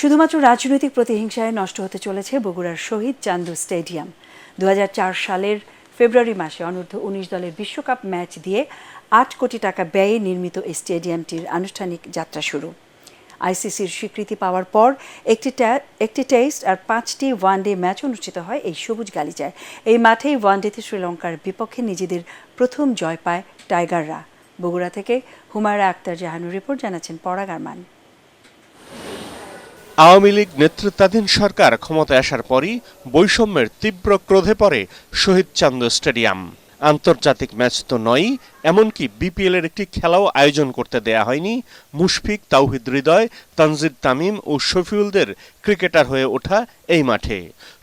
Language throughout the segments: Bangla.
শুধুমাত্র রাজনৈতিক প্রতিহিংসায় নষ্ট হতে চলেছে বগুড়ার শহীদ চান্দু স্টেডিয়াম। 2004 সালের ফেব্রুয়ারি মাসে অনূর্ধ্ব 19 দলের বিশ্বকাপ ম্যাচ দিয়ে 8 কোটি টাকা ব্যয়ে নির্মিত এই স্টেডিয়ামটির আনুষ্ঠানিক যাত্রা শুরু। আইসিসির স্বীকৃতি পাওয়ার পর একটি টেস্ট আর 5টি ওয়ানডে ম্যাচ অনুষ্ঠিত হয় এই সবুজ গালিচায়। এই মাঠেই ওয়ানডেতে শ্রীলঙ্কার বিপক্ষে নিজেদের প্রথম জয় পায় টাইগাররা। বগুড়া থেকে হুমায়রা আক্তার জাহানুর রিপোর্ট, জানাচ্ছেন পরাগ আরমান। আওয়ামী লীগ নেতৃত্বাধীন সরকার ক্ষমতায় আসার পরই বৈষম্যের তীব্র ক্রোধে পড়ে শহীদ চান্দু স্টেডিয়াম। আন্তর্জাতিক ম্যাচ তো নয়ই, এমনকি বিপিএল এর একটি খেলাও আয়োজন করতে দেয়া হয়নি মুশফিক, তাওহিদ হৃদয়, তানজিদ তামিম ও শফিউলদের ক্রিকেটার হয়ে ওঠা এই মাঠে।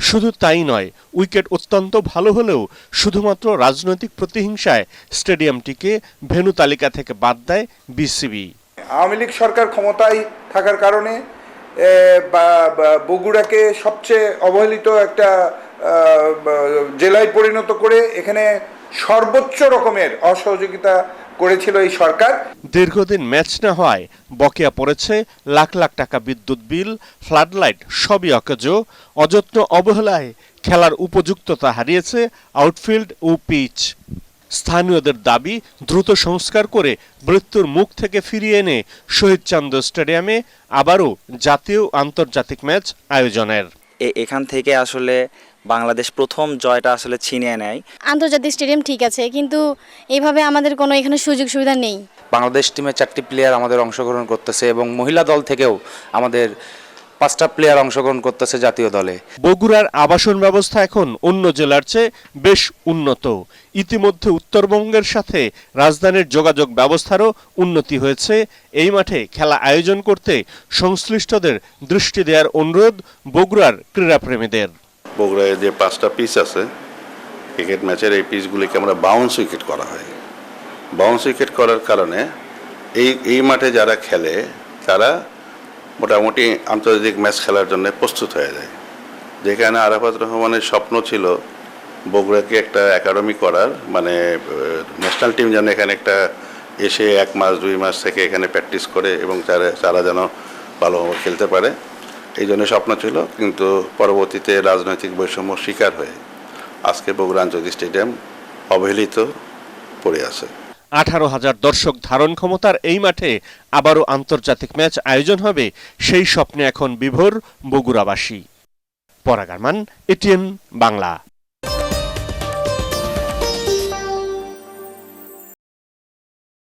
শুধু তাই নয়, উইকেট অত্যন্ত ভালো হলেও শুধুমাত্র রাজনৈতিক প্রতিহিংসায় স্টেডিয়ামটিকে ভেন্যু তালিকা থেকে বাদ দেয় বিসিবি। আওয়ামী লীগ সরকার ক্ষমতায় থাকার কারণে বগুড়াকে সবচেয়ে অবহেলিত একটা জেলায় পরিণত করে এখানে সর্বোচ্চ রকমের অসহযোগিতা করেছিল এই সরকার। দীর্ঘদিন ম্যাচ না হওয়ায় বকেয়া পড়েছে লাখ লাখ টাকা বিদ্যুৎ বিল, ফ্লাডলাইট সবই অকেজো। অযত্ন অবহেলায় খেলার উপযুক্ততা হারিয়েছে আউটফিল্ড ও পিচ। স্থানীয়দের দাবি দ্রুত সংস্কার করে মৃত্যুর মুখ থেকে ফিরিয়ে এনে শহীদ চান্দু স্টেডিয়ামে আবারও জাতীয় আন্তর্জাতিক ম্যাচ আয়োজনের। এখান থেকে আসলে বাংলাদেশ প্রথম জয়টা আসলে ছিনিয়ে নেয়। আন্তর্জাতিক স্টেডিয়াম ঠিক আছে, কিন্তু এইভাবে আমাদের কোনো এখানে সুযোগ সুবিধা নেই। বাংলাদেশ টিমে 4টি প্লেয়ার আমাদের অংশগ্রহণ করতেছে এবং মহিলা দল থেকেও আমাদের 5টা প্লেয়ার অংশগ্রহণ করতেছে জাতীয় দলে। বগুড়ার আবাসন ব্যবস্থা এখন অন্য জেলার চেয়ে বেশ উন্নত। ইতিমধ্যে উত্তরবঙ্গের সাথে রাজধানীর যোগাযোগ ব্যবস্থারও উন্নতি হয়েছে। এই মাঠে খেলা আয়োজন করতে সংশ্লিষ্টদের দৃষ্টি দেওয়ার অনুরোধ বগুড়ার ক্রীড়াপ্রেমীদের। বগুড়ায় যে 5টা পিচ আছে ক্রিকেট ম্যাচের, এই পিচগুলিকে আমরা বাউন্স উইকেট করা হয়। বাউন্স উইকেট করার কারণে এই মাঠে যারা খেলে তারা মোটামুটি আন্তর্জাতিক ম্যাচ খেলার জন্য প্রস্তুত হয়ে যায়। যেখানে আরাফাত রহমানের স্বপ্ন ছিল বগুড়াকে একটা একাডেমি করার, মানে ন্যাশনাল টিম যেন এখানে একটা এসে 1 মাস 2 মাস থেকে এখানে প্র্যাকটিস করে এবং তারা যেন ভালোভাবে খেলতে পারে, এই জন্য স্বপ্ন ছিল। কিন্তু পরবর্তীতে রাজনৈতিক বৈষম্য শিকার হয়ে আজকে বগুড়া আন্তর্জাতিক স্টেডিয়াম অবহেলিত পড়ে আছে। 18,000 দর্শক ধারণ ক্ষমতার এই মাঠে আবারও আন্তর্জাতিক ম্যাচ আয়োজন হবে, সেই স্বপ্নে এখন বিভোর বগুড়াবাসী। পরাগ আরমান, এটিএন বাংলা।